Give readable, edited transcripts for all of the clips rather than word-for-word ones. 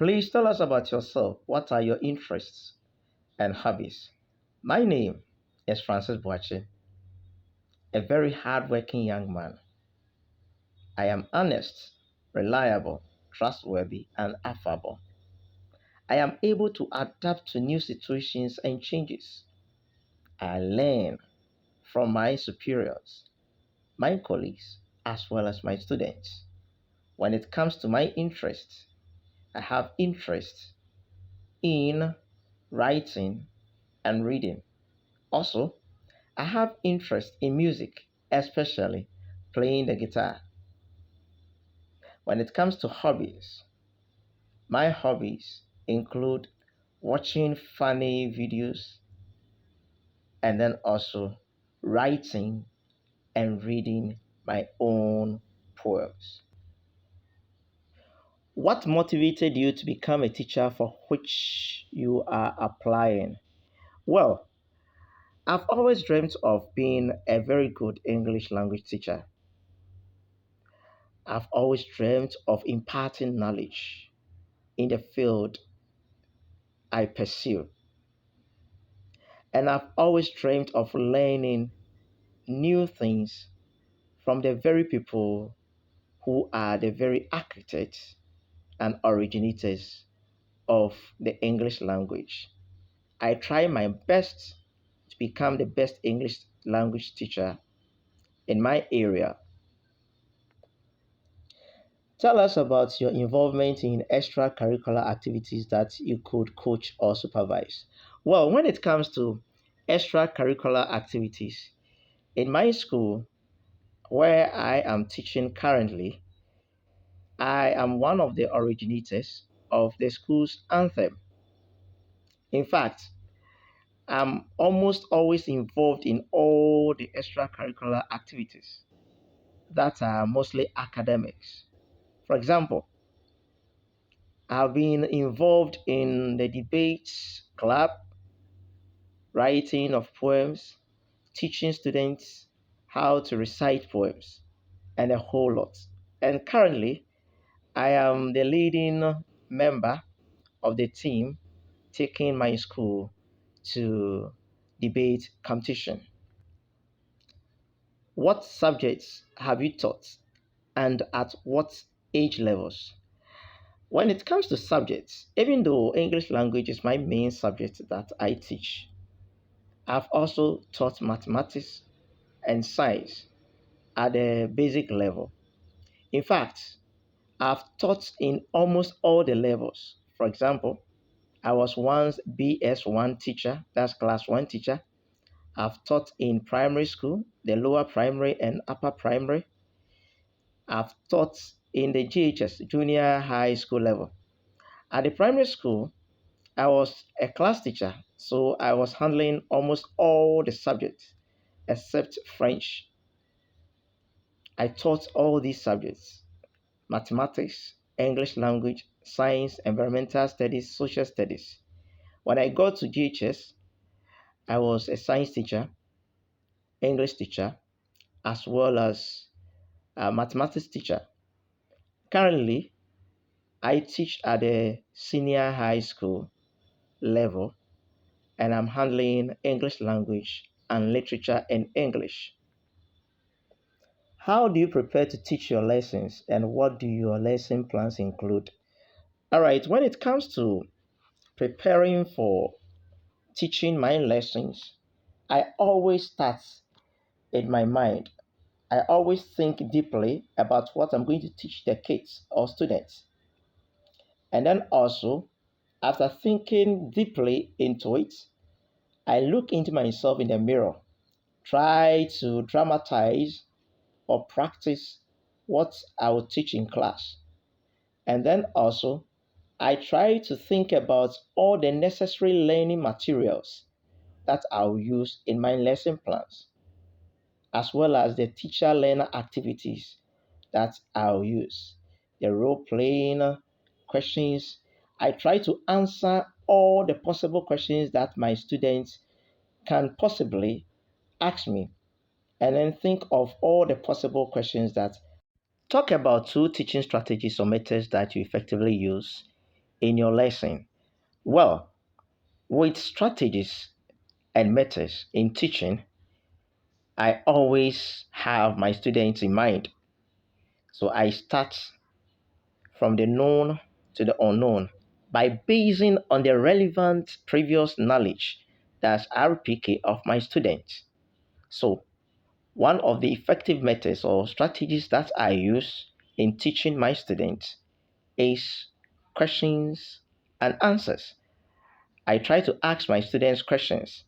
Please tell us about yourself. What are your interests and hobbies? My name is Francis Boache, a very hardworking young man. I am honest, reliable, trustworthy, and affable. I am able to adapt to new situations and changes. I learn from my superiors, my colleagues, as well as my students. When it comes to my interests, I have interest in writing and reading. Also, I have interest in music, especially playing the guitar. When it comes to hobbies, my hobbies include watching funny videos and then also writing and reading my own poems. What motivated you to become a teacher for which you are applying? Well, I've always dreamt of being a very good English language teacher. I've always dreamt of imparting knowledge in the field I pursue. And I've always dreamt of learning new things from the very people who are the very architects and originators of the English language. I try my best to become the best English language teacher in my area. Tell us about your involvement in extracurricular activities that you could coach or supervise. Well, when it comes to extracurricular activities, in my school where I am teaching currently, I am one of the originators of the school's anthem. In fact, I'm almost always involved in all the extracurricular activities that are mostly academics. For example, I've been involved in the debates club, writing of poems, teaching students how to recite poems, and a whole lot. And currently, I am the leading member of the team taking my school to debate competition. What subjects have you taught and at what age levels? When it comes to subjects, even though English language is my main subject that I teach, I've also taught mathematics and science at the basic level. In fact, I've taught in almost all the levels. For example, I was once BS1 teacher, that's class 1 teacher. I've taught in primary school, the lower primary and upper primary. I've taught in the GHS, junior high school level. At the primary school, I was a class teacher, so I was handling almost all the subjects except French. I taught all these subjects: mathematics, English language, science, environmental studies, social studies. When I got to GHS, I was a science teacher, English teacher, as well as a mathematics teacher. Currently, I teach at the senior high school level and I'm handling English language and literature in English. How do you prepare to teach your lessons and what do your lesson plans include? All right, when it comes to preparing for teaching my lessons, I always start in my mind. I always think deeply about what I'm going to teach the kids or students. And then also, after thinking deeply into it, I look into myself in the mirror, try to dramatize or practice what I will teach in class. And then also, I try to think about all the necessary learning materials that I'll use in my lesson plans, as well as the teacher learner activities that I'll use, the role playing questions. I try to answer all the possible questions that my students can possibly ask me, and then think of all the possible questions that talk about two teaching strategies or methods that you effectively use in your lesson? Well, with strategies and methods in teaching, I always have my students in mind. So I start from the known to the unknown by basing on the relevant previous knowledge, that's RPK, of my students. So one of the effective methods or strategies that I use in teaching my students is questions and answers. I try to ask my students questions,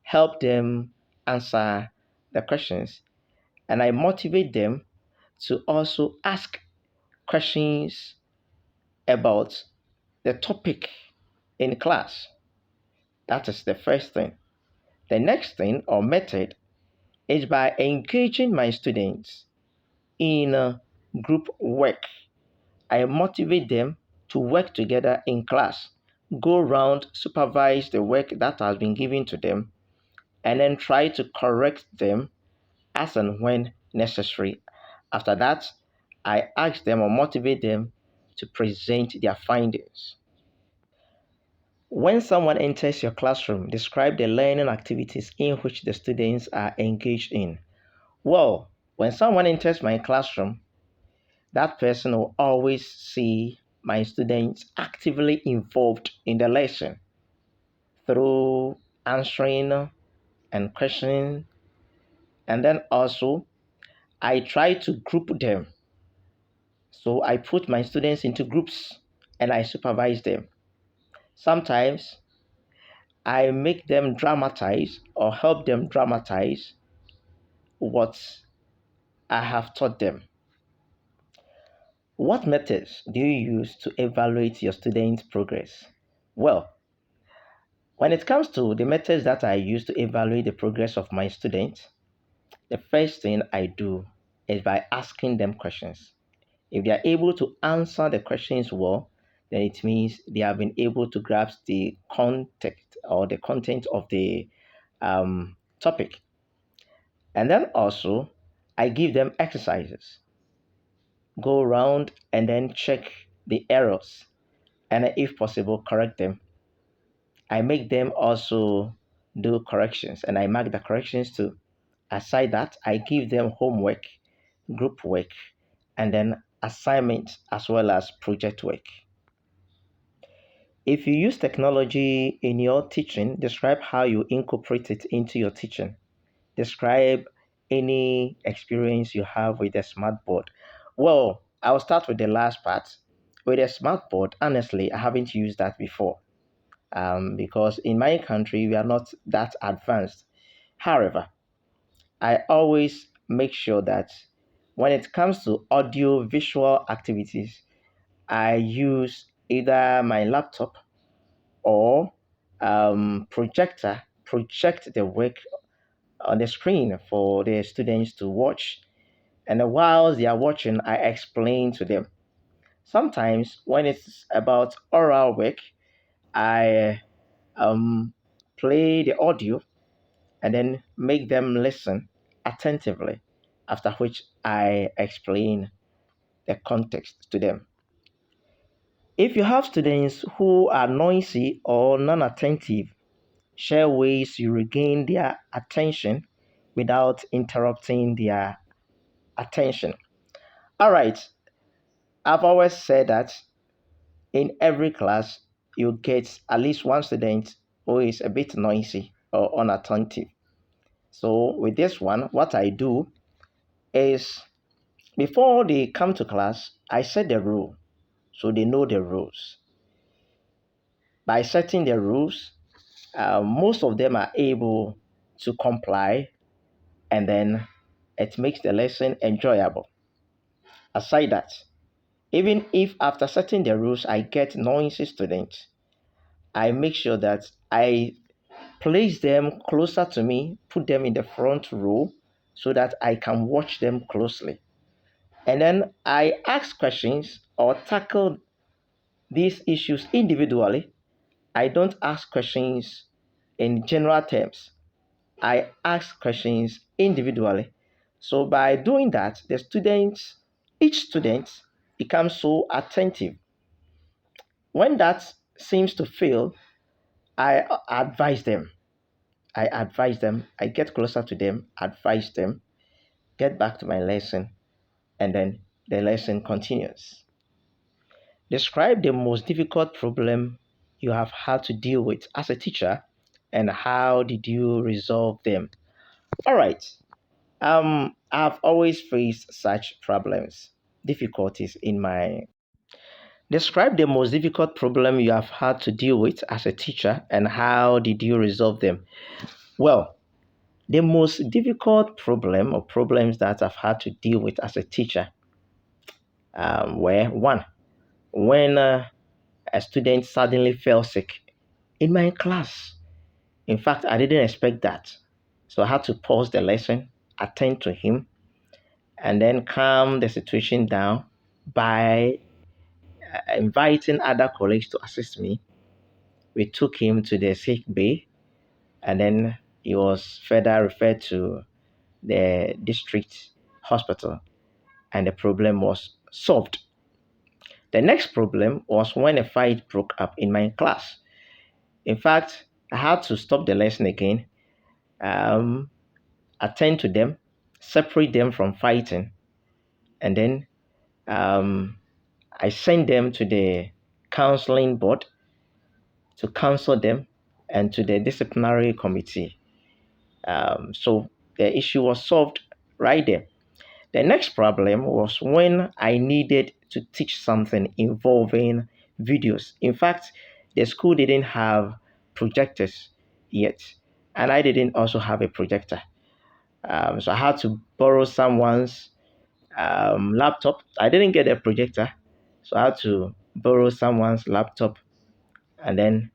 help them answer the questions, and I motivate them to also ask questions about the topic in class. That is the first thing. The next thing or method is by engaging my students in group work. I motivate them to work together in class, go around, supervise the work that has been given to them, and then try to correct them as and when necessary. After that, I ask them or motivate them to present their findings. When someone enters your classroom, describe the learning activities in which the students are engaged in. Well, when someone enters my classroom, that person will always see my students actively involved in the lesson through answering and questioning. And then also, I try to group them. So I put my students into groups and I supervise them. Sometimes I make them dramatize or help them dramatize what I have taught them. What methods do you use to evaluate your students' progress? Well, when it comes to the methods that I use to evaluate the progress of my students, the first thing I do is by asking them questions. If they are able to answer the questions well, then it means they have been able to grasp the context or the content of the topic. And then also, I give them exercises, go around and then check the errors, and if possible, correct them. I make them also do corrections and I mark the corrections too. Aside that, I give them homework, group work, and then assignments as well as project work. If you use technology in your teaching, describe how you incorporate it into your teaching. Describe any experience you have with a smart board. Well, I'll start with the last part. With a smart board, honestly, I haven't used that before because in my country, we are not that advanced. However, I always make sure that when it comes to audio visual activities, I use either my laptop or projector, project the work on the screen for the students to watch. And while they are watching, I explain to them. Sometimes when it's about oral work, I play the audio and then make them listen attentively, after which I explain the context to them. If you have students who are noisy or non attentive, share ways you regain their attention without interrupting their attention. All right, I've always said that in every class, you get at least one student who is a bit noisy or unattentive. So, with this one, what I do is before they come to class, I set the rule so they know the rules. By setting the rules, most of them are able to comply and then it makes the lesson enjoyable. Aside that, even if after setting the rules I get noisy students, I make sure that I place them closer to me, put them in the front row so that I can watch them closely. And then I ask questions or tackle these issues individually. I don't ask questions in general terms. I ask questions individually. So by doing that, each student becomes so attentive When that seems to fail, I advise them. I advise them. I get closer to them, advise them, get back to my lesson, and then the lesson continues. Describe the most difficult problem you have had to deal with as a teacher and how did you resolve them? All right. I've always faced such problems, difficulties in my. Describe the most difficult problem you have had to deal with as a teacher and how did you resolve them? Well, the most difficult problem or problems that I've had to deal with as a teacher were one, when a student suddenly fell sick in my class. In fact, I didn't expect that. So I had to pause the lesson, attend to him, and then calm the situation down by inviting other colleagues to assist me. We took him to the sick bay, and then he was further referred to the district hospital, and the problem was solved. The next problem was when a fight broke up in my class. In fact, I had to stop the lesson again, um, attend to them, separate them from fighting, and then um, I sent them to the counseling board to counsel them and to the disciplinary committee. So the issue was solved right there. The next problem was when I needed to teach something involving videos. In fact, the school didn't have projectors yet, and I didn't also have a projector. So I had to borrow someone's laptop. I didn't get a projector, so I had to borrow someone's laptop and then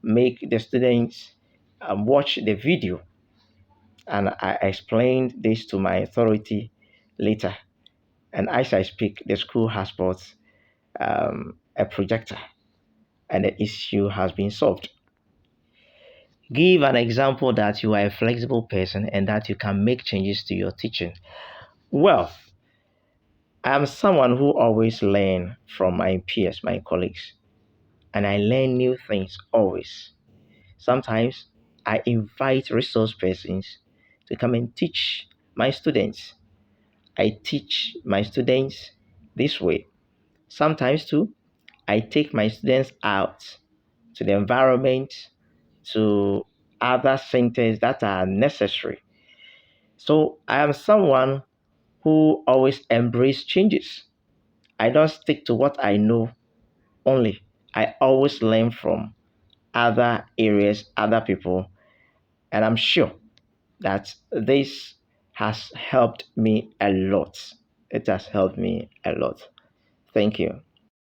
make the students watch the video. And I explained this to my authority later. And as I speak, the school has bought a projector and the issue has been solved. Give an example that you are a flexible person and that you can make changes to your teaching. Well, I'm someone who always learn from my peers, my colleagues, and I learn new things always. Sometimes I invite resource persons to come and teach my students. I teach my students this way. Sometimes too, I take my students out to the environment, to other centers that are necessary. So I am someone who always embrace changes. I don't stick to what I know only. I always learn from other areas, other people, and I'm sure that this has helped me a lot. It has helped me a lot. Thank you.